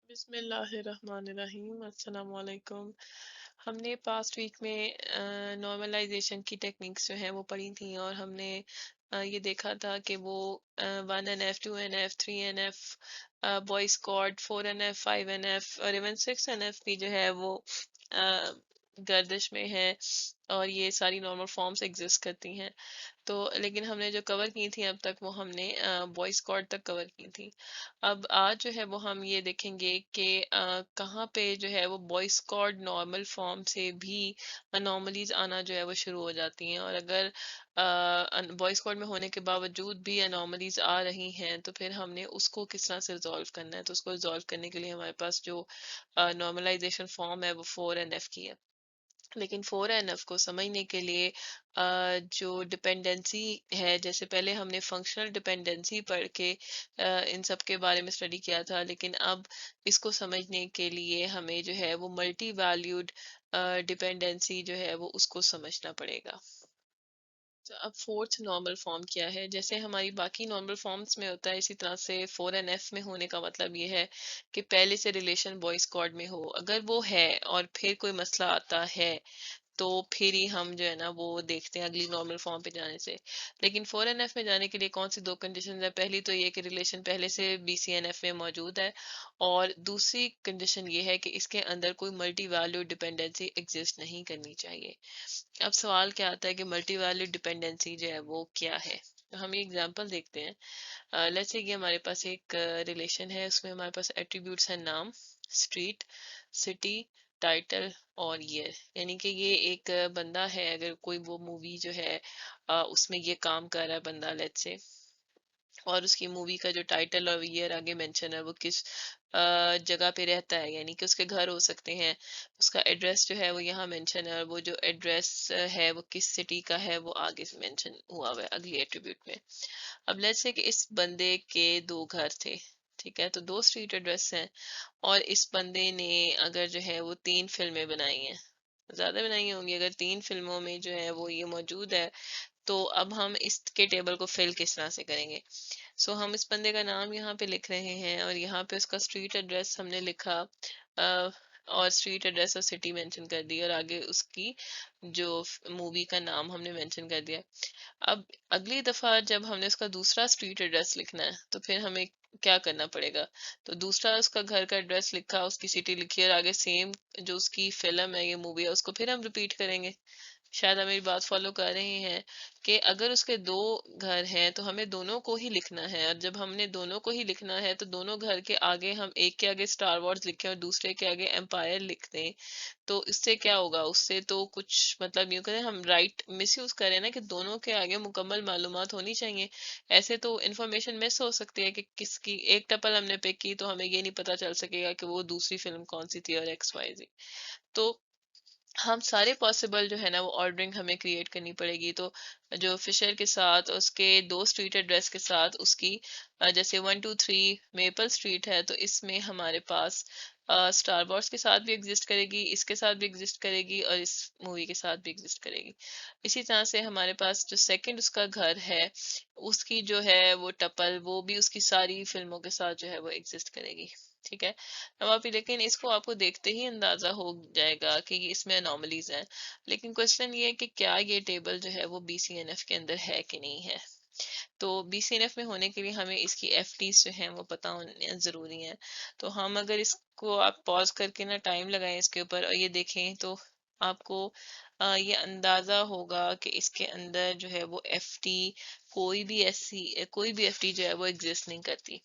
बिस्मिल्लाहिर्रहमानिर्रहीम अस्सलाम वालेकुम। हमने पास्ट वीक में नॉर्मलाइजेशन की टेक्निक्स जो हैं वो पढ़ी थी, और हमने ये देखा था कि वो 1 NF 2 NF 3 NF Boyce Codd 4 NF 5 NF और इवन 6 NF भी जो है वो अ, गर्दिश में है, और ये सारी नॉर्मल फॉर्म्स एग्जिस्ट करती हैं। तो लेकिन हमने जो कवर की थी अब तक वो हमने वॉइस कॉर्ड तक कवर की थी। अब आज जो है वो हम ये देखेंगे कि कहाँ पे जो है वो वॉइस कॉर्ड नॉर्मल फॉर्म से भी अनोमलीज आना जो है वो शुरू हो जाती हैं, और अगर वॉइस कॉर्ड में होने के बावजूद भी अनोमलीज आ रही हैं तो फिर हमने उसको किस तरह से रिजॉल्व करना है। तो उसको रिजॉल्व करने के लिए हमारे पास जो नॉर्मलाइजेशन फॉर्म है वो 4 NF की है। लेकिन 4 NF को समझने के लिए जो डिपेंडेंसी है, जैसे पहले हमने फंक्शनल डिपेंडेंसी पढ़ के इन सब के बारे में स्टडी किया था, लेकिन अब इसको समझने के लिए हमें जो है वो मल्टी वैल्यूड डिपेंडेंसी जो है वो उसको समझना पड़ेगा। तो अब फोर्थ नॉर्मल फॉर्म क्या है? जैसे हमारी बाकी नॉर्मल फॉर्म्स में होता है, इसी तरह से 4 NF में होने का मतलब ये है कि पहले से रिलेशन बॉयज कॉर्ड में हो। अगर वो है और फिर कोई मसला आता है तो फिर ही हम जो है ना वो देखते हैं अगली नॉर्मल फॉर्म पे जाने से। लेकिन 4 NF में जाने के लिए कौन सी दो कंडीशन है? पहली तो ये कि रिलेशन पहले से BCNF में मौजूद है, और दूसरी कंडीशन ये है कि इसके अंदर कोई मल्टी वैल्यू डिपेंडेंसी एग्जिस्ट नहीं करनी चाहिए। अब सवाल क्या आता है कि मल्टी वैल्यू डिपेंडेंसी जो है वो क्या है? तो हम ये एग्जांपल देखते हैं। लेट्स से कि हमारे पास एक रिलेशन है, उसमें हमारे पास एट्रीब्यूट्स हैं नाम, स्ट्रीट, सिटी, टाइटल और ईयर। यानी कि ये एक बंदा है, अगर कोई वो मूवी जो है उसमें ये काम कर रहा है बंदा, लेट्स से, और उसकी मूवी का जो टाइटल और ईयर आगे मेंशन है वो किस जगह पे रहता है, यानी कि उसके घर हो सकते हैं। उसका एड्रेस जो है वो यहाँ मेंशन है, और वो जो एड्रेस है वो किस सिटी का है वो आगे से मेंशन हुआ हुआ है अगली एट्रीब्यूट में। अब लेट्स से कि इस बंदे के दो घर थे, ठीक है, तो दो स्ट्रीट एड्रेस हैं, और इस बंदे ने अगर जो है वो 3 फिल्में बनाई हैं, ज्यादा बनाई होंगी, अगर 3 फिल्मों में जो है वो ये मौजूद है, तो अब हम इसके टेबल को फिल किस तरह से करेंगे? हम इस बंदे का नाम यहाँ पे लिख रहे हैं, और यहाँ पे उसका स्ट्रीट एड्रेस हमने लिखा, और स्ट्रीट एड्रेस और सिटी मेंशन कर दी, और आगे उसकी जो मूवी का नाम हमने मेंशन कर दिया। अब अगली दफा जब हमने उसका दूसरा स्ट्रीट एड्रेस लिखना है तो फिर हमें क्या करना पड़ेगा? तो दूसरा उसका घर का एड्रेस लिखा, उसकी सिटी लिखी, और आगे सेम जो उसकी फिल्म है, ये मूवी है, उसको फिर हम रिपीट करेंगे। शायद आप मेरी बात फॉलो कर रहे हैं कि अगर उसके दो घर हैं तो हमें दोनों को ही लिखना है, और जब हमने दोनों को ही लिखना है तो दोनों घर के आगे हम एक के आगे स्टार वॉर्स लिखें और दूसरे के आगे एम्पायर लिख दें। तो इससे क्या होगा? उससे तो कुछ मतलब यूं करें, हम राइट मिस यूज करें ना, कि दोनों के आगे मुकम्मल मालूमात होनी चाहिए। ऐसे तो इंफॉर्मेशन मिस हो सकती है कि किसकी एक टपल हमने पिक की तो हमें ये नहीं पता चल सकेगा कि वो दूसरी फिल्म कौन सी थी, और XYZ। तो हम सारे पॉसिबल जो है ना वो ऑर्डरिंग हमें क्रिएट करनी पड़ेगी। तो जो फिशर के साथ उसके दो स्ट्रीट एड्रेस के साथ उसकी जैसे 1 2 3 मेपल स्ट्रीट है, तो इसमें हमारे पास स्टार वॉर्स के साथ भी एग्जिस्ट करेगी, इसके साथ भी एग्जिस्ट करेगी, और इस मूवी के साथ भी एग्जिस्ट करेगी। इसी तरह से हमारे पास जो सेकंड उसका घर है, उसकी जो है वो टपल, वो भी उसकी सारी फिल्मों के साथ जो है वो एग्जिस्ट करेगी। ठीक है। अब आप लेकिन इसको आपको देखते ही अंदाजा हो जाएगा कि ये इसमें अनोमलीज हैं। लेकिन क्वेश्चन ये है कि क्या ये टेबल जो है वो BCNF के अंदर है कि नहीं है? तो BCNF में होने के लिए हमें इसकी FTs जो हैं वो पता होने जरूरी है। तो हम अगर इसको आप पॉज करके ना टाइम लगाएं इसके ऊपर और ये देखें, तो आपको ये अंदाजा होगा कि इसके अंदर जो है वो FT, कोई भी FT जो है वो एग्जिस्ट नहीं करती,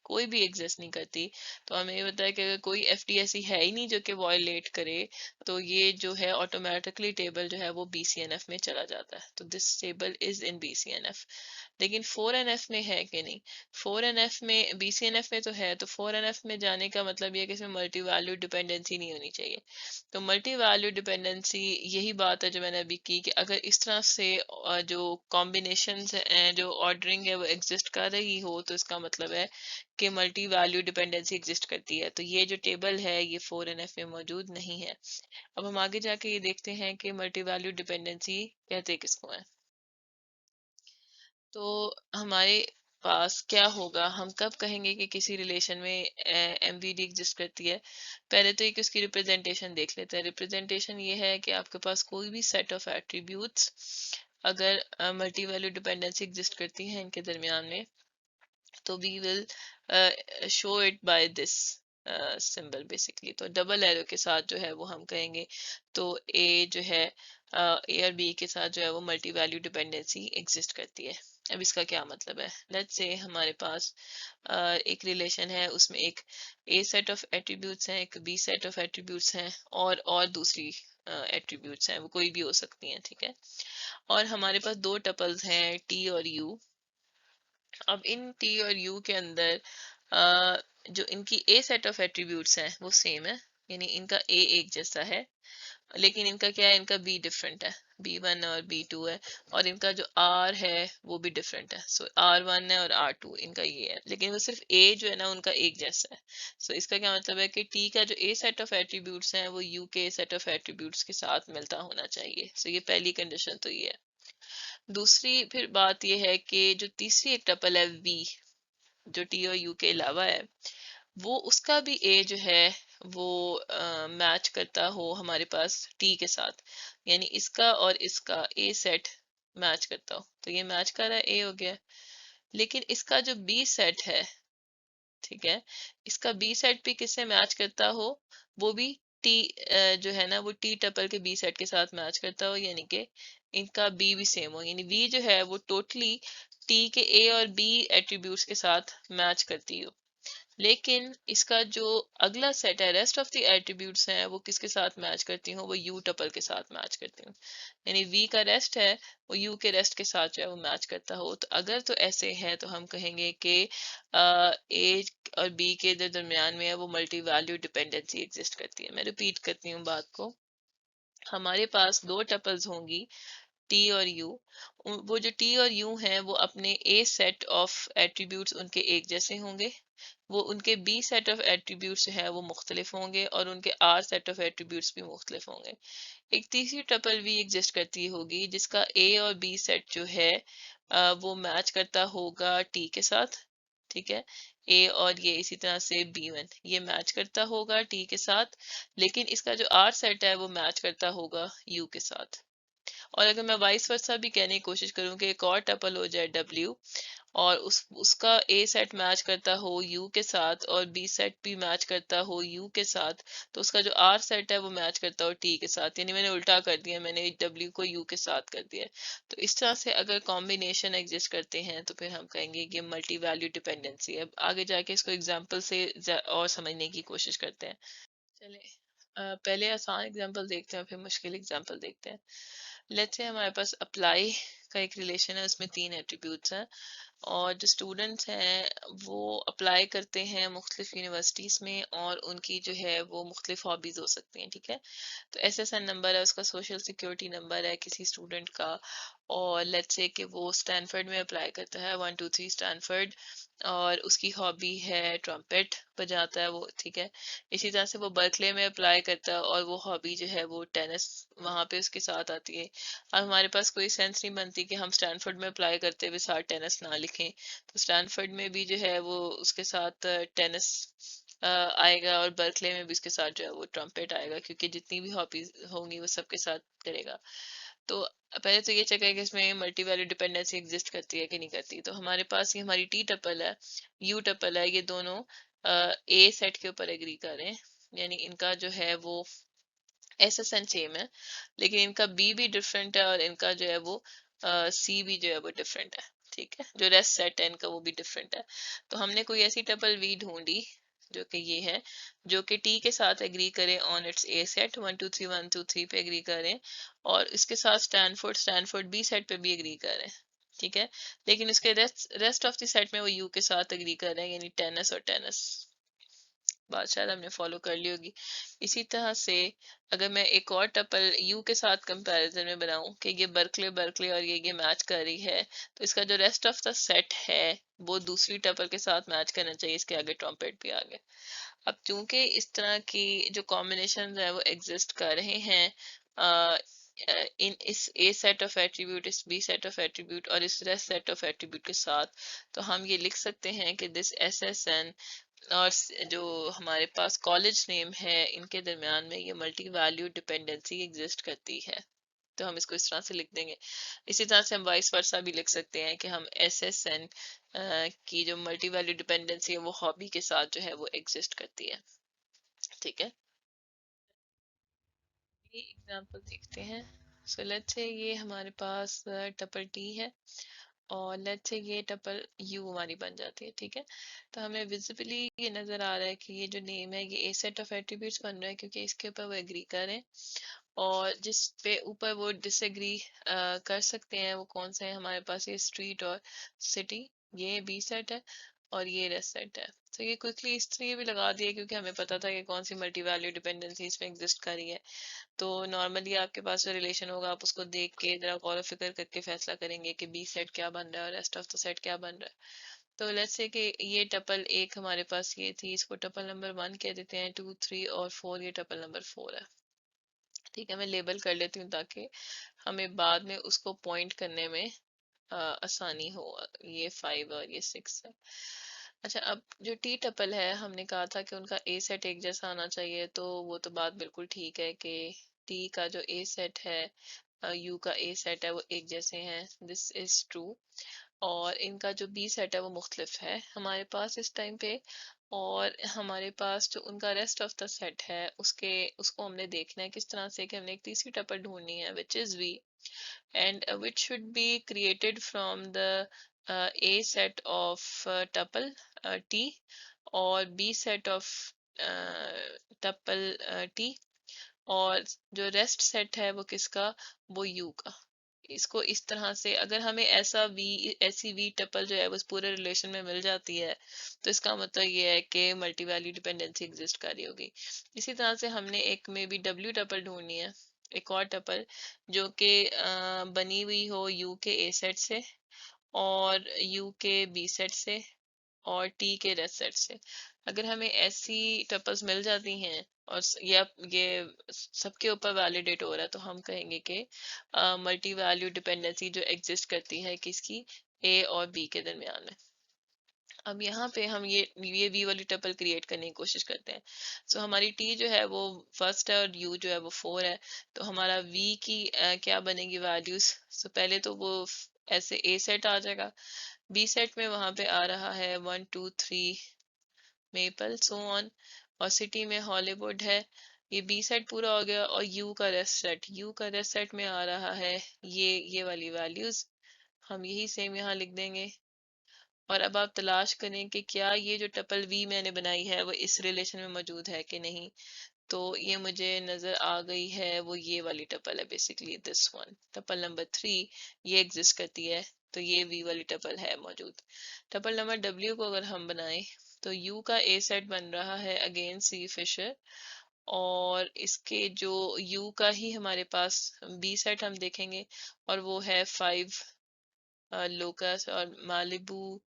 कोई भी एग्जिस्ट नहीं करती। तो हमें ये बताया कि अगर कोई FT ऐसी है ही नहीं जो कि वॉयलेट करे, तो ये जो है ऑटोमेटिकली टेबल जो है वो BCNF में चला जाता है। तो this table is in BCNF। लेकिन 4NF में है कि नहीं? 4NF में, BCNF में तो है, तो 4NF में जाने का मतलब ये कि इसमें मल्टी वैल्यू डिपेंडेंसी नहीं होनी चाहिए। तो मल्टी वैल्यू डिपेंडेंसी यही बात है जो मैंने अभी की, कि अगर इस तरह से जो कॉम्बिनेशंस हैं, जो ऑर्डरिंग है वो एग्जिस्ट कर रही हो, तो इसका मतलब है कि मल्टी वैल्यू डिपेंडेंसी एग्जिस्ट करती है। तो ये जो टेबल है ये 4NF में मौजूद नहीं है। अब हम आगे जाके ये देखते हैं कि मल्टी वैल्यू डिपेंडेंसी कहते किसको है। तो हमारे पास क्या होगा, हम कब कहेंगे कि किसी रिलेशन में एमवीडी एग्जिस्ट करती है। पहले तो एक उसकी रिप्रेजेंटेशन देख लेते हैं। रिप्रेजेंटेशन ये है कि आपके पास कोई भी सेट ऑफ एट्रीब्यूट्स अगर मल्टी वैल्यू डिपेंडेंसी एग्जिस्ट करती है इनके दरमियान में, तो we will show it by this symbol basically. तो डबल एरो के साथ जो है वो हम कहेंगे तो ए जो है ए और बी के साथ जो है वो मल्टी वैल्यू डिपेंडेंसी एग्जिस्ट करती है। अब इसका क्या मतलब है, लेट्स से हमारे पास एक रिलेशन है, उसमें एक ए सेट ऑफ एट्रीब्यूट्स हैं, एक बी सेट ऑफ एट्रीब्यूट्स हैं, और दूसरी एट्रीब्यूट्स हैं, वो कोई भी हो सकती हैं, ठीक है। और हमारे पास दो टपल्स हैं टी और यू। अब इन टी और यू के अंदर जो इनकी ए सेट ऑफ एट्रीब्यूट्स हैं वो सेम है, यानी इनका ए एक जैसा है, लेकिन इनका क्या है, इनका बी डिफरेंट है, बी1 और बी2 है, और इनका जो आर है वो भी डिफरेंट है। सो आर1 है और आर2 इनका ये है, लेकिन वो सिर्फ ए जो है ना उनका एक जैसा है। सो इसका क्या मतलब है कि टी का जो ए सेट ऑफ एट्रीब्यूट्स हैं वो यू के सेट ऑफ एट्रीब्यूट्स के साथ मिलता होना चाहिए। सो ये पहली कंडीशन तो ये है। दूसरी फिर बात यह है कि जो तीसरी एक टपल है वी, जो टी और यू के अलावा है, वो उसका भी ए जो है वो मैच करता हो हमारे पास टी के साथ, यानी इसका और इसका ए सेट मैच करता हो, तो ये मैच कर रहा है, ए हो गया। लेकिन इसका जो बी सेट है, ठीक है, इसका बी सेट भी किससे मैच करता हो, वो भी टी जो है ना वो टी टपल के बी सेट के साथ मैच करता हो, यानी कि इनका बी भी सेम हो, यानी वी जो है वो टोटली टी के ए और बी एट्रीब्यूट्स के साथ मैच करती हो। लेकिन इसका जो अगला सेट है, रेस्ट ऑफ द एट्रीब्यूट्स हैं, वो किसके साथ मैच करती हूँ, वो यू टपल के साथ मैच करती हूँ, यानी वी का रेस्ट है वो यू के रेस्ट के साथ जो है वो मैच करता हो। तो अगर तो ऐसे है तो हम कहेंगे कि ए और बी के जो दरमियान में है वो मल्टी वैल्यू डिपेंडेंसी एग्जिस्ट करती है। मैं रिपीट करती हूँ बात को, हमारे पास दो टपल्स होंगी टी और यू, वो जो टी और यू हैं वो अपने ए सेट ऑफ एट्रीब्यूट्स उनके एक जैसे होंगे, वो उनके बी सेट ऑफ एट्रीब्यूट्स जो है वो मुख्तलिफ होंगे, और उनके आर सेट ऑफ एट्रीब्यूट्स भी मुख्तलिफ होंगे। एक तीसरी टपल भी एग्जिस्ट करती होगी जिसका ए और बी सेट जो है वो मैच करता होगा टी के साथ, ठीक है। ए और ये इसी तरह से बी1 ये मैच करता होगा टी के साथ, लेकिन इसका जो आर सेट है वो मैच करता होगा यू के साथ। और अगर मैं वाइस वर्सा भी कहने की कोशिश करूं कि एक और टपल हो जाए डब्ल्यू, और उसका ए सेट मैच करता हो यू के साथ और बी सेट भी मैच करता हो यू के साथ, तो उसका जो आर सेट है वो मैच करता हो टी के साथ, यानी मैंने उल्टा कर दिया, मैंने डब्ल्यू को यू के साथ कर दिया। तो इस तरह से अगर कॉम्बिनेशन एग्जिस्ट करते हैं तो फिर हम कहेंगे कि मल्टी वैल्यू डिपेंडेंसी। अब आगे जाके इसको एग्जाम्पल से और समझने की कोशिश करते हैं। चले पहले आसान एग्जांपल देखते हैं फिर मुश्किल एग्जांपल देखते हैं। लेट्स से हमारे पास अप्लाई का एक रिलेशन है, उसमें तीन एट्रीब्यूट्स हैं, और जो स्टूडेंट्स हैं वो अप्लाई करते हैं मुख्तलिफ यूनिवर्सिटीज़ में, और उनकी जो है वो मुख्तलिफ हॉबीज़ हो सकती हैं, ठीक है। तो एसएसएन नंबर है उसका, सोशल सिक्योरिटी नंबर है किसी स्टूडेंट का, और लेट्स से कि वो स्टैनफोर्ड में अप्लाई करता है, 123 स्टैनफोर्ड, और उसकी हॉबी है ट्रम्पेट बजाता है वो, ठीक है। इसी तरह से वो बर्कले में अप्लाई करता है और वो हॉबी जो है वो टेनिस वहाँ पे उसके साथ आती है। अब हमारे पास कोई सेंस नहीं बनती कि हम स्टैनफोर्ड में अप्लाई करते हुए साथ टेनिस ना लिखें, तो स्टैनफोर्ड में भी जो है वो उसके साथ टेनिस आएगा, और बर्कले में भी उसके साथ जो है वो ट्रम्पेट आएगा, क्योंकि जितनी भी हॉबीज होंगी वो सबके साथ करेगा। तो पहले तो ये चेक है कि इसमें मल्टी वैल्यू डिपेंडेंसी एग्जिस्ट करती है कि नहीं करती। तो हमारे पास ये हमारी टी टपल है, यू टपल है, ये दोनों ए सेट के ऊपर एग्री कर रहे हैं, यानी इनका जो है वो एसएसएन सेम है, लेकिन इनका बी भी डिफरेंट है और इनका जो है वो सी भी जो है वो डिफरेंट है, ठीक है। जो रेस्ट सेट है इनका वो भी डिफरेंट है। तो हमने कोई ऐसी टपल वी ढूंढी जो कि ये है, जो कि टी के साथ एग्री करे ऑन इट्स ए सेट, 1 2 3 1 2 3 पे एग्री करें, और इसके साथ स्टैनफोर्ड स्टैनफोर्ड बी सेट पे भी एग्री करें, ठीक है। लेकिन इसके रेस्ट ऑफ द सेट में वो यू के साथ एग्री कर रहे हैं, यानी टेनिस और टेनिस। बात शायद हमने फॉलो कर ली होगी। इसी तरह से अगर मैं एक और टपल यू के साथ कंपैरिजन में बनाऊं कि ये बर्कले बर्कले और ये मैच कर रही है, तो इसका जो रेस्ट ऑफ द सेट है वो दूसरी टपल के साथ मैच करना चाहिए, इसके आगे ट्रम्पेट भी आगे। अब चूंकि इस तरह की जो कॉम्बिनेशन है वो एग्जिस्ट कर रहे हैं इन इस ए सेट ऑफ एट्रीब्यूट, इस बी सेट ऑफ एट्रीब्यूट और इस रेस्ट सेट ऑफ एट्रीब्यूट के साथ, तो हम ये लिख सकते हैं कि दिस एस एस एन और जो हमारे पास कॉलेज नेम है, इनके दरमियान में ये मल्टी वैल्यू डिपेंडेंसी एग्जिस्ट करती है। तो हम इसको इस तरह से लिख देंगे। इसी तरह से हम वाइस वर्सा भी लिख सकते हैं कि हम एस एस एन की जो मल्टी वैल्यू डिपेंडेंसी है वो हॉबी के साथ जो है वो एग्जिस्ट करती है। ठीक है, ये एग्जांपल देखते हैं। सो लेट्स से ये हमारे पास टपल टी है और लेट्स से ये टपल यू हमारी बन जाती है। ठीक है, तो हमें विजिबली ये नजर आ रहा है कि ये जो नेम है ये ए सेट ऑफ एट्रीब्यूट्स बन रहा है, क्योंकि इसके ऊपर वो एग्री कर रहे हैं। और जिस पे ऊपर वो डिसएग्री कर सकते हैं वो कौन सा है, हमारे पास ये स्ट्रीट और सिटी, ये बी सेट है और ये रेस्ट सेट है। तो ये क्विकली इसलिए भी लगा दिया क्योंकि हमें पता था कि कौन सी मल्टी वैल्यू डिपेंडेंसी इसमें एग्जिस्ट कर रही है। तो नॉर्मली आपके पास जो रिलेशन होगा आप उसको देख के जरा गौर फिक्र करके फैसला करेंगे कि बी सेट क्या बन रहा है और रेस्ट ऑफ द सेट क्या बन रहा है। तो लेट्स से कि ये टपल एक हमारे पास ये थी, इसको टपल नंबर 1 कह देते हैं, 2 3 और 4 ये टपल नंबर 4 है। ठीक है, मैं लेबल कर लेती हूँ ताकि हमें बाद में उसको पॉइंट करने में आसानी हो। ये 5 और ये 6 है। अच्छा, अब जो टी टपल है हमने कहा था कि उनका ए सेट एक जैसा आना चाहिए, तो वो तो बात बिल्कुल ठीक है कि टी का जो ए सेट है यू का ए सेट है वो एक जैसे हैं, दिस इज ट्रू। और इनका जो बी सेट है वो मुख्तलिफ है हमारे पास इस टाइम पे। और हमारे पास जो उनका रेस्ट ऑफ द सेट है उसके उसको हमने देखना है किस तरह से, कि हमने एक तीसरी टपल ढूंढनी है which is V, and which should be created from the A set of tuple T और B set of tuple T, और जो रेस्ट सेट है वो किसका, वो U का। इसको इस तरह से अगर हमें ऐसी वी टपल जो है वो इस पूरे रिलेशन में मिल जाती है, तो इसका मतलब ये है कि मल्टी वैल्यू डिपेंडेंसी एग्जिस्ट कर रही होगी। इसी तरह से हमने एक में भी डब्ल्यू टपल ढूंढनी है, एक और टपल जो कि बनी हुई हो यू के ए सेट से और यू के बी सेट से और टी के रेस्ट सेट से। अगर हमें ऐसी टपल्स मिल जाती हैं और ये सबके ऊपर वैलिडेट हो रहा है, तो हम कहेंगे कि मल्टी वैल्यू डिपेंडेंसी जो एग्जिस्ट करती है किसकी, ए और बी के दरमियान में। अब यहाँ पे हम ये वी वाली टपल क्रिएट करने की कोशिश करते हैं। सो हमारी टी जो है वो फर्स्ट है और यू जो है वो 4 है। तो हमारा वी की क्या बनेगी वैल्यूज। सो पहले तो वो ऐसे ए सेट आ जाएगा, बी सेट में वहां पे आ रहा है 1 2 3 मेपल सो ऑन, और सिटी में हॉलीवुड है। ये बी सेट पूरा हो गया और यू का रेस्ट सेट, यू का रेस्ट सेट में आ रहा है ये वाली वैल्यूज, हम यही सेम यहाँ लिख देंगे। और अब आप तलाश करें कि क्या ये जो टपल वी मैंने बनाई है वो इस रिलेशन में मौजूद है कि नहीं। तो ये मुझे नजर आ गई है, वो ये वाली टपल है, basically this one tuple number 3 ये एग्जिस्ट करती है। तो ये वी वाली टपल है मौजूद। टपल नंबर डब्ल्यू को अगर हम बनाएं तो यू का ए सेट बन रहा है अगेन सी फिशर, और इसके जो यू का ही हमारे पास बी सेट हम देखेंगे और वो है 5 लोकस और मालिबू,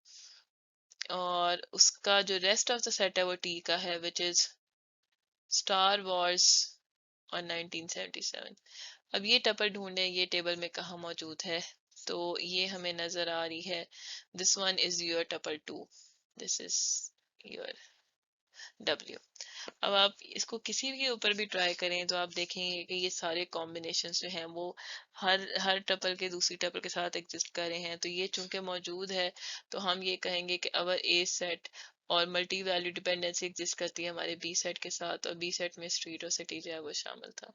और उसका जो रेस्ट ऑफ द सेट है वो टी का है विच इज स्टार वॉर्स और 1977। अब ये टपल ढूंढे ये टेबल में कहाँ मौजूद है, तो ये हमें नजर आ रही है, this one is your tuple 2, this is your W. अब आप इसको किसी के ऊपर भी ट्राई करें तो आप देखेंगे कि ये सारे कॉम्बिनेशन जो हैं वो हर हर टपल के दूसरी टपल के साथ एग्जिस्ट कर रहे हैं। तो ये चूंकि मौजूद है तो हम ये कहेंगे कि अवर ए सेट और मल्टी वैल्यू डिपेंडेंसी एग्जिस्ट करती है हमारे बी सेट के साथ, और बी सेट में स्ट्रीट और सिटी जो है वो शामिल था।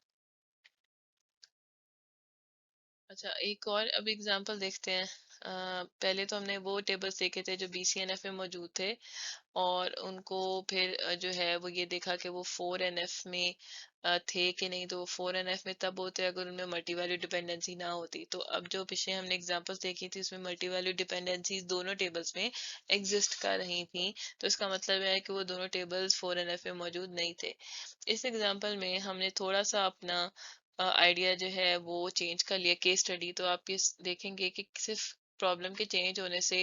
अच्छा, एक और अब एग्जांपल देखते हैं। पहले तो हमने वो टेबल्स देखे थे जो BCNF में मौजूद थे, और उनको फिर जो है वो ये देखा कि वो 4NF में थे कि नहीं। तो 4NF में तब होते अगर उनमें मल्टी वैल्यू डिपेंडेंसी ना होती। तो अब जो पिछले हमने एग्जांपल्स देखी थी उसमें मल्टी वैल्यू डिपेंडेंसी दोनों टेबल्स में एग्जिस्ट कर रही थी, तो इसका मतलब है कि वो दोनों टेबल्स 4NF में मौजूद नहीं थे। इस एग्जांपल में हमने थोड़ा सा अपना आइडिया जो है वो चेंज कर लिया केस स्टडी। तो आप ये देखेंगे कि सिर्फ प्रॉब्लम के चेंज होने से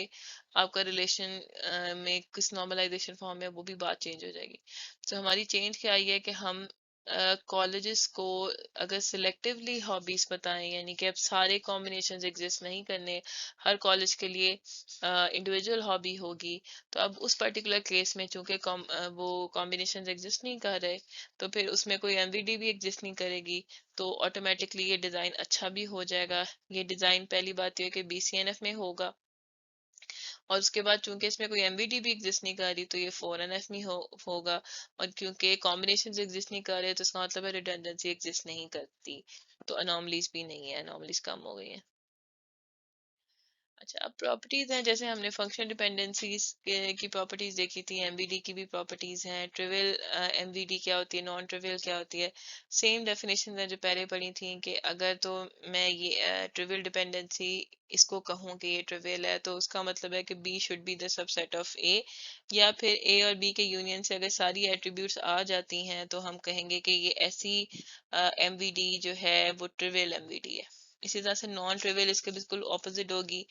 आपका रिलेशन में किस नॉर्मलाइजेशन फॉर्म है वो भी बात चेंज हो जाएगी। तो हमारी चेंज क्या आई है कि हम कॉलेजेस को अगर सिलेक्टिवली हॉबीज बताएं, यानी कि अब सारे कॉम्बिनेशंस एग्जिस्ट नहीं करने, हर कॉलेज के लिए इंडिविजुअल हॉबी होगी, तो अब उस पर्टिकुलर केस में चूंकि वो कॉम्बिनेशंस एग्जिस्ट नहीं कर रहे, तो फिर उसमें कोई एमवीडी भी एग्जिस्ट नहीं करेगी, तो ऑटोमेटिकली ये डिज़ाइन अच्छा भी हो जाएगा। ये डिज़ाइन पहली बात ये है कि बीसीएनएफ में होगा, और उसके बाद चूंकि इसमें कोई एमवीडी भी एग्जिस्ट नहीं कर रही, तो ये 4NF में होगा। और क्योंकि कॉम्बिनेशन एग्जिस्ट नहीं कर रहे, तो इसका मतलब है रिडंडेंसी एग्जिस्ट नहीं करती, तो अनोमलीज भी नहीं है, अनोमलीज कम हो गई है। अच्छा, अब प्रॉपर्टीज हैं, जैसे हमने फंक्शन डिपेंडेंसीज की प्रॉपर्टीज देखी थी, एमवीडी की भी प्रॉपर्टीज हैं। ट्रिवियल एमवीडी क्या होती है, नॉन ट्रिवियल क्या होती है, सेम डेफिनेशन है जो पहले पढ़ी थी, कि अगर तो मैं ये ट्रिवियल डिपेंडेंसी इसको कहूँ कि ये ट्रिवियल है, तो उसका मतलब है कि B should be the subset of A, या फिर ए और बी के यूनियन से अगर सारी एट्रीब्यूट्स आ जाती हैं, तो हम कहेंगे कि ये ऐसी एमवीडी जो है वो ट्रिवियल एमवीडी है। इसी तरह से नॉन ट्रिवियल इसके बिल्कुल ऑपोजिट होगी।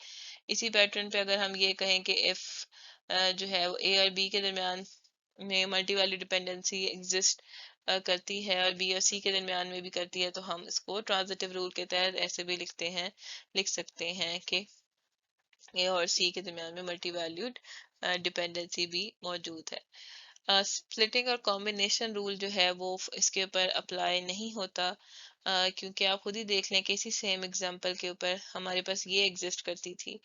इसी पैटर्न पे अगर हम ये कहें कि इफ जो है वो ए और बी के दरमियान में मल्टी वैल्यू डिपेंडेंसी एग्जिस्ट करती है, और बी और सी के दरमियान में भी करती है, तो हम इसको ट्रांजिटिव रूल के तहत ऐसे भी लिख सकते हैं कि ए और सी के दरमियान में मल्टी वैल्यूड डिपेंडेंसी भी मौजूद है। स्प्लिटिंग और कॉम्बिनेशन रूल जो है वो इसके ऊपर अप्लाई नहीं होता, क्योंकि आप खुद ही देख लें कि इसी सेम एग्जांपल के ऊपर हमारे पास ये एग्जिस्ट करती थी।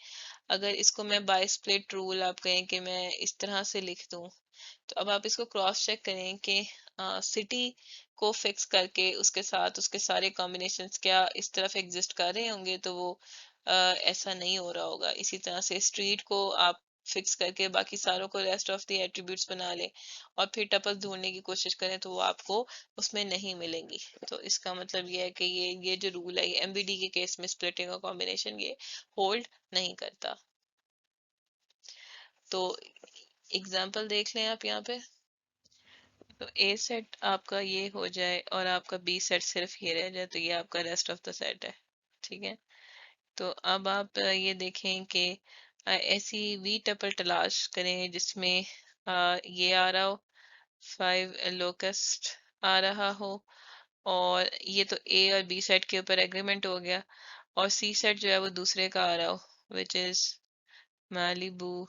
अगर इसको मैं बाय स्प्लिट रूल आप कहें कि मैं इस तरह से लिख दूं, तो अब आप इसको क्रॉस चेक करें कि सिटी को फिक्स करके उसके साथ उसके सारे कॉम्बिनेशंस क्या इस तरफ एग्जिस्ट कर रहे होंगे, तो वो ऐसा नहीं हो रहा होगा। इसी तरह से स्ट्रीट को आप फिक्स करके बाकी सारों को रेस्ट ऑफ द एट्रीब्यूट्स बना लें, और फिर टपल ढूंढने की कोशिश करें, तो वो आपको उसमें नहीं मिलेंगी। तो इसका मतलब ये है कि ये जो रूल है एमवीडी के केस में स्प्लिटिंग और कॉम्बिनेशन ये होल्ड नहीं करता। तो एग्जाम्पल देख लें आप यहाँ पे। तो ए सेट आपका ये हो जाए और आपका बी सेट सिर्फ ये रह जाए, तो ये आपका रेस्ट ऑफ द सेट है। ठीक है, तो अब आप ये देखें कि ऐसी वी टपल तलाश करें जिसमें ये आ रहा हो, 5 लोकस्ट आ रहा हो, और ये तो ए और बी सेट के ऊपर एग्रीमेंट हो गया, और सी सेट जो है वो दूसरे का आ रहा हो, which is Malibu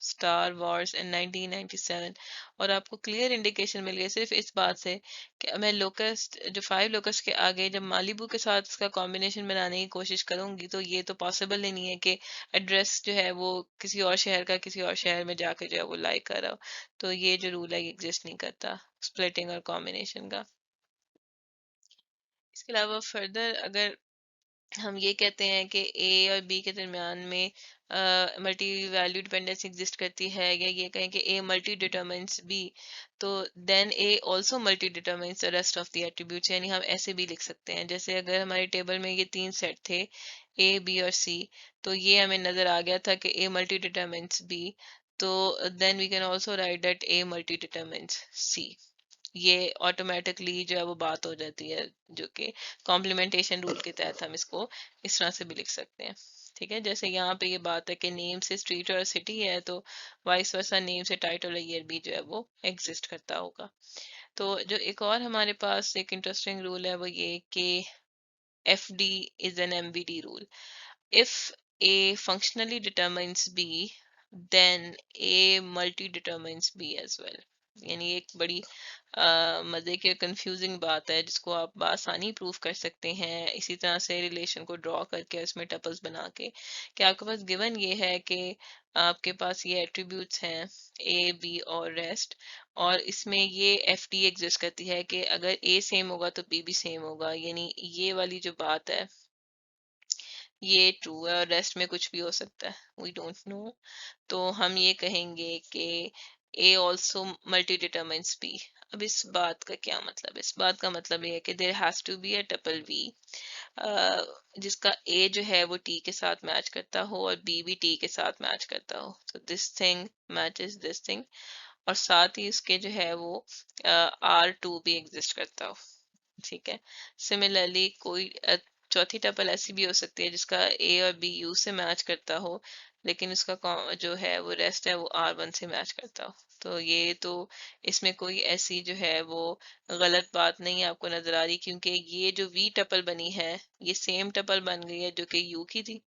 star Wars इन 1997। और आपको क्लियर इंडिकेशन मिल गई सिर्फ इस बात से कि मैं लोकस्ट जो 5 लोकस्ट के आगे जब मालिबू के साथ इसका कॉम्बिनेशन बनाने की कोशिश करूंगी, तो ये तो पॉसिबल ही नहीं है कि एड्रेस जो है वो किसी और शहर का किसी और शहर में जाकर जो है वो लाई कर रहा हो। तो ये जो रूल है ये एग्जिस्ट नहीं करता स्प्लिटिंग और कॉम्बिनेशन का। इसके अलावा फर्दर अगर हम ये कहते हैं कि ए और बी के दरमियान में मल्टी वैल्यू डिपेंडेंसी एग्जिस्ट करती है, या ये कहें कि ए मल्टी डिटरमाइंस बी, तो then A also multi determines the rest of the attributes. यानी हम ऐसे भी लिख सकते हैं, जैसे अगर हमारे टेबल में ये 3 सेट थे, ए बी और सी, तो ये हमें नजर आ गया था कि ए मल्टी डिटरमाइंस बी, तो then we can also write that A multi determines C. ये ऑटोमेटिकली जो है वो बात हो जाती है, जो कि कॉम्प्लीमेंटेशन रूल के तहत हम इसको इस तरह से भी लिख सकते हैं। ठीक है, जैसे यहाँ पे ये बात है कि नेम से स्ट्रीट और सिटी है, तो वाइस वर्सा नेम से टाइटल और ईयर भी जो है वो एग्जिस्ट करता होगा। तो जो एक और हमारे पास एक इंटरेस्टिंग रूल है वो ये कि F D is an MVD rule. if A functionally determines B, then A multi determines B as well। यानी एक बड़ी मजे की कंफ्यूजिंग बात है जिसको आप आसानी प्रूव कर सकते हैं इसी तरह से रिलेशन को ड्रॉ करके उसमें टपल्स बना के, कि आपके पास गिवन ये है कि आपके पास ये एट्रीब्यूट्स हैं ए बी और रेस्ट, और इसमें ये एफ डी एग्जिस्ट करती है कि अगर ए सेम होगा तो बी भी सेम होगा। यानी ये वाली जो बात है ये ट्रू है, और रेस्ट में कुछ भी हो सकता है, वी डोंट नो। तो हम ये कहेंगे कि ए ऑल्सो मल्टी डिटरमाइंस बी। अब इस बात का क्या मतलब है? इस बात का मतलब ये है कि there has to be a tuple V जिसका ए जो है वो टी के साथ मैच करता हो और बी भी टी के साथ मैच करता हो, तो this thing matches this thing, और साथ ही इसके जो है वो R2 भी एग्जिस्ट करता हो। ठीक है, सिमिलरली कोई चौथी टपल ऐसी भी हो सकती है जिसका ए और बी यू से मैच करता हो, लेकिन उसका जो है वो रेस्ट है वो R1 से मैच करता हो। तो ये तो इसमें कोई ऐसी जो है वो गलत बात नहीं आपको नजर आ रही, क्योंकि ये जो वी टपल बनी है ये सेम टपल बन गई है जो कि यू की थी,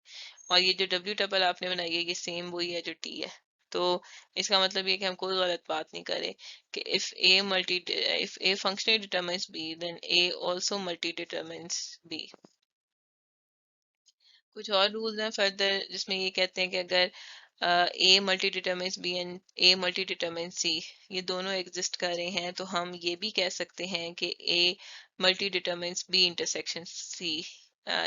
और ये जो डब्ल्यू टपल आपने बनाई है ये सेम वही है जो टी है। तो इसका मतलब ये कि हम कोई गलत बात नहीं करें कि if A functionally determines B then A also multi determines B. कुछ और रूल्स हैं फर्दर जिसमें ये कहते हैं कि अगर A multi determines B and A multi determines C ये दोनों एग्जिस्ट कर रहे हैं, तो हम ये भी कह सकते हैं कि A multi determines B intersection C.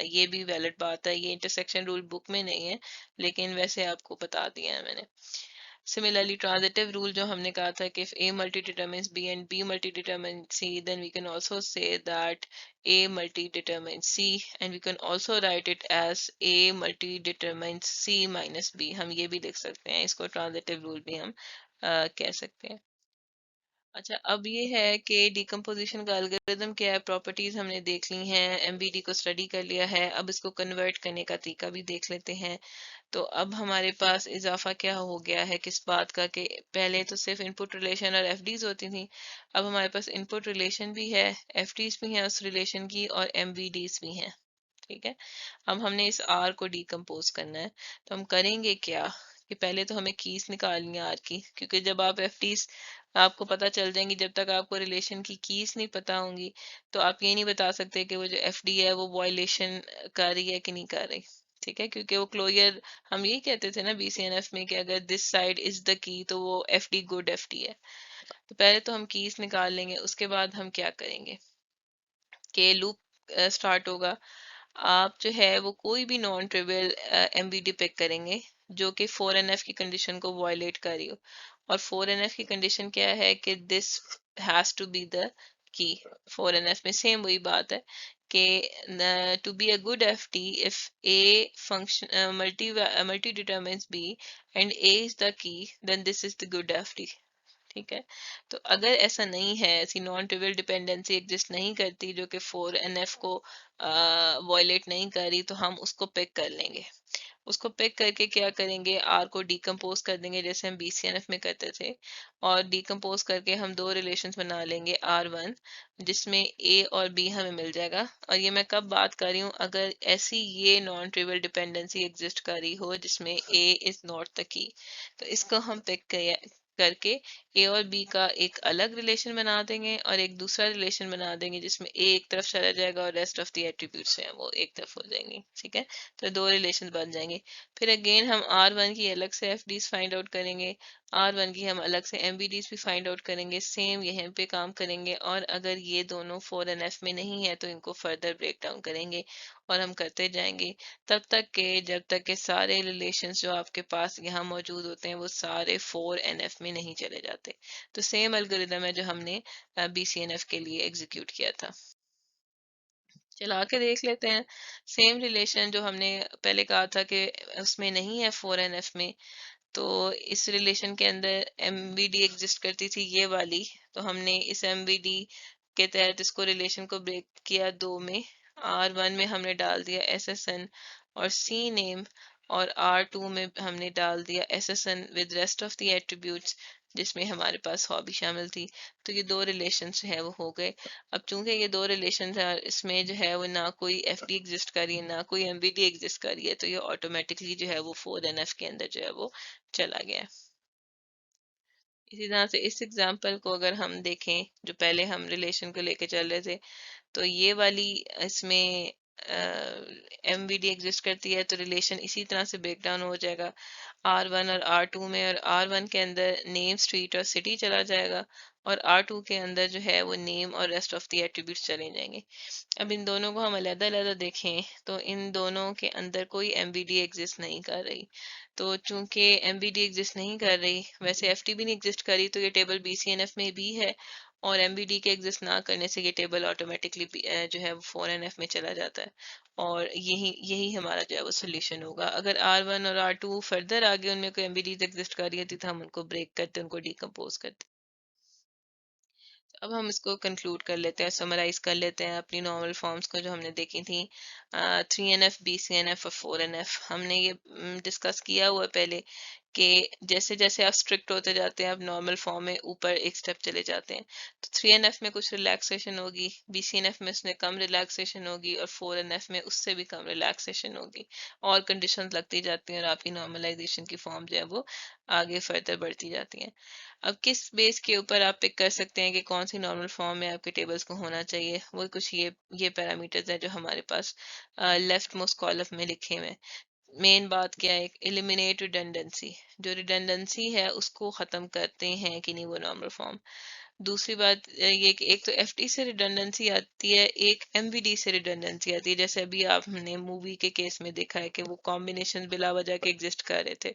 ये भी वैलिड बात है, ये इंटरसेक्शन रूल बुक में नहीं है लेकिन वैसे आपको बता दिया है मैंने। Similarly, transitive rule जो हमने कहा था कि if A multi determines B and B multi determines C, then we can also say that A multi determines C, and we can also write it as A multi determines C minus B. हम ये भी लिख सकते हैं, इसको transitive rule भी हम कह सकते हैं। अच्छा, अब ये है कि डिकम्पोजिशन का एल्गोरिदम क्या है, प्रॉपर्टीज हमने देख ली हैं, एमवीडी को स्टडी कर लिया है, अब इसको कन्वर्ट करने का तरीका भी देख लेते हैं। तो अब हमारे पास इजाफा क्या हो गया है किस बात का, कि पहले तो सिर्फ इनपुट रिलेशन और एफडीज होती थी, अब हमारे पास इनपुट रिलेशन भी है, एफडीज भी हैं उस रिलेशन की, और एमवीडीज भी हैं। ठीक है, अब हमने इस आर को डिकम्पोज करना है। तो हम करेंगे क्या कि पहले तो हमें कीज निकालनी है आर की, क्योंकि जब आप एफडीज आपको पता चल जाएंगी, जब तक आपको रिलेशन की कीज नहीं पता होंगी तो आप ये नहीं बता सकते कि वो जो एफडी है वो वायलेशन कर रही है कि नहीं कर रही। ठीक है, क्योंकि वो क्लोजर, हम यही कहते थे ना बीसीएनएफ में कि अगर दिस साइड इज द की तो वो एफडी गुड एफडी है। तो पहले तो हम कीज निकाल लेंगे, उसके बाद हम क्या करेंगे कि लूप स्टार्ट होगा। आप जो है वो कोई भी नॉन ट्रिवियल एमवीडी पिक करेंगे जो कि 4NF की कंडीशन को वायलेट कर रही हो, और 4NF की कंडीशन क्या है कि this has to be the key. 4NF में सेम वही बात है कि to be a good FD if A function multi determines B and A is the key, then this is the good FD. ठीक है, तो अगर ऐसा नहीं है, ऐसी नॉन ट्रिवियल डिपेंडेंसी एग्जिस्ट नहीं करती जो कि 4NF को वॉयलेट नहीं कर रही, तो हम उसको पिक कर लेंगे। उसको पिक करके क्या करेंगे, आर को डिकम्पोज कर देंगे जैसे हम बीसीएनएफ में करते थे, और डिकम्पोज करके हम दो रिलेशंस बना लेंगे R1 जिसमें ए और बी हमें मिल जाएगा। और ये मैं कब बात कर रही हूँ, अगर ऐसी ये नॉन ट्रिवियल डिपेंडेंसी एग्जिस्ट कर रही हो जिसमें ए इज नॉट द की, तो इसको हम पिक करके ए और बी का एक अलग रिलेशन बना देंगे और एक दूसरा रिलेशन बना देंगे जिसमें ए एक तरफ चला जाएगा और रेस्ट ऑफ द एट्रीब्यूट्स हैं वो एक तरफ हो जाएंगे। ठीक है, तो दो रिलेशन बन जाएंगे। फिर अगेन हम R1 की अलग से एफडीज फाइंड आउट करेंगे, R1 की हम अलग से एमवीडीज भी फाइंड आउट करेंगे, सेम यहाँ पे काम करेंगे, और अगर ये दोनों 4NF में नहीं है तो इनको फर्दर ब्रेक डाउन करेंगे और हम करते जाएंगे तब तक के जब तक के सारे रिलेशंस जो आपके पास यहाँ मौजूद होते हैं वो सारे 4NF में नहीं चले जाते। तो सेम एल्गोरिदम है जो हमने BCNF के लिए एग्जीक्यूट किया था। चला के देख लेते हैं। सेम रिलेशन जो हमने पहले कहा था कि उसमें नहीं है 4NF में, तो इस रिलेशन के अंदर एमवीडी एग्जिस्ट करती थी ये वाली, तो हमने इस एमवीडी के तहत इसको रिलेशन को ब्रेक किया दो में। R1 में हमने डाल दिया SSN और सी नेम, और R2 में हमने डाल दिया SSN with rest of the attributes जिसमें हमारे पास हॉबी शामिल थी। तो ये दो रिलेशन है वो हो गए। अब चूंकि ये दो रिलेशन है इसमें जो है वो ना कोई एफडी एग्जिस्ट कर रही है ना कोई एमवीडी एग्जिस्ट कर रही है, तो ये ऑटोमेटिकली जो है वो 4NF के अंदर जो है वो चला गया। इसी तरह से इस एग्जांपल को अगर हम देखें जो पहले हम रिलेशन को लेके चल रहे थे, तो ये वाली इसमें एमवीडी एग्जिस्ट करती है तो रिलेशन इसी तरह से ब्रेक डाउन हो जाएगा R1 और R2 में, और R1 के अंदर नेम स्ट्रीट और सिटी चला जाएगा, और R2 के अंदर जो है वो नेम और रेस्ट ऑफ द एट्रीब्यूट्स चले जाएंगे। अब इन दोनों को हम अलग-अलग देखें तो इन दोनों के अंदर कोई एमवीडी एग्जिस्ट नहीं कर रही। तो चूंकि एमवीडी एग्जिस्ट नहीं कर रही, वैसे एफटी भी नहीं एग्जिस्ट कर रही, तो ये टेबल बीसीएनएफ में भी है, और एमवीडी के एग्जिस्ट ना करने से ये टेबल ऑटोमेटिकली जो है वो 4NF में चला जाता है। और यही यही हमारा जो है वो सोल्यूशन होगा। अगर R1 और R2 फर्दर आगे उनमें कोई एमवीडीज एग्जिस्ट कर रही होती तो हम उनको ब्रेक करते, उनको डिकम्पोज करते। अब हम इसको कंक्लूड कर लेते हैं, समराइज कर लेते हैं अपनी नॉर्मल फॉर्म्स को जो हमने देखी थी। 3NF, BCNF और 4NF हमने ये डिस्कस किया हुआ है पहले, कि जैसे जैसे आप स्ट्रिक्ट होते जाते हैं आप नॉर्मल फॉर्म में ऊपर एक स्टेप चले जाते हैं। तो 3NF में कुछ रिलैक्सेशन होगी, BCNF में उसमें कम रिलैक्सेशन होगी, और 4NF में उससे भी कम रिलैक्सेशन होगी। और कंडीशंस लगती जाती हैं और आपकी नॉर्मलाइजेशन की फॉर्म जो है वो आगे फर्दर बढ़ती जाती हैं। अब किस बेस के ऊपर आप पिक कर सकते हैं कि कौन सी नॉर्मल फॉर्म में आपके टेबल्स को होना चाहिए, वो कुछ ये पैरामीटर्स हैं जो हमारे पास लेफ्ट मोस्ट कॉलम में लिखे हुए हैं। मेन बात क्या है, एलिमिनेट रिडंडेंसी, जो रिडंडेंसी है उसको खत्म करते हैं कि नहीं वो नॉर्मल फॉर्म। दूसरी बात ये कि एक तो एफडी से रिडंडेंसी आती है, एक एमवीडी से रिडंडेंसी आती है। जैसे अभी आपने मूवी के केस में देखा है कि वो कॉम्बिनेशन बिला वजह के एग्जिस्ट कर रहे थे।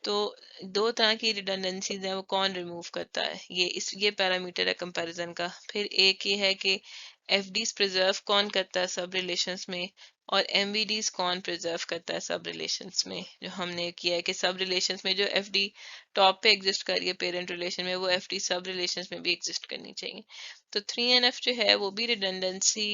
तो दो तरह की रिडंडेंसीज हैं, वो कौन रिमूव करता है, ये पैरामीटर है कंपैरिजन का। फिर एक ये है कि एफडीज प्रिजर्व कौन करता है सब रिलेशंस में, और एमवीडीज कौन प्रिजर्व करता है सब रिलेशंस में। जो हमने किया है कि सब रिलेशंस में जो एफडी टॉप पे एग्जिस्ट कर रही है पेरेंट रिलेशन में, वो एफडी सब रिलेशंस में भी एग्जिस्ट करनी चाहिए। तो 3NF जो है वो भी रिडंडेंसी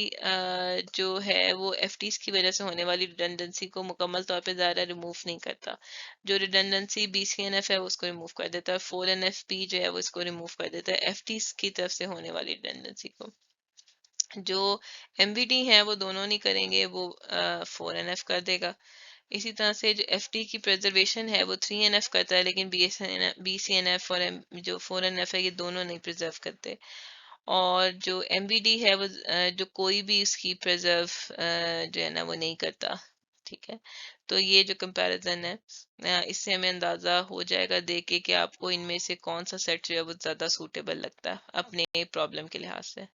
जो है वो एफडीज की वजह से होने वाली रिडंडेंसी को मुकम्मल तौर पे ज़्यादा रिमूव नहीं करता। जो रिडंडेंसी BCNF है वो उसको रिमूव कर देता है, 4NFP जो है वो इसको रिमूव कर देता है, एफडीज की तरफ से होने वाली रिडंडेंसी को। जो MVD है वो दोनों नहीं करेंगे, वो 4NF कर देगा। इसी तरह से जो FD की प्रिजर्वेशन है वो 3NF करता है, लेकिन BCNF और जो 4NF है ये दोनों नहीं प्रिजर्व करते। और जो MVD है वो जो कोई भी इसकी प्रिजर्व जो है ना वो नहीं करता। ठीक है, तो ये जो कंपैरिजन है इससे हमें अंदाजा हो जाएगा देख के कि आपको इनमें से कौन सा सेट जो है वो ज्यादा सूटेबल लगता है अपने प्रॉब्लम के लिहाज से।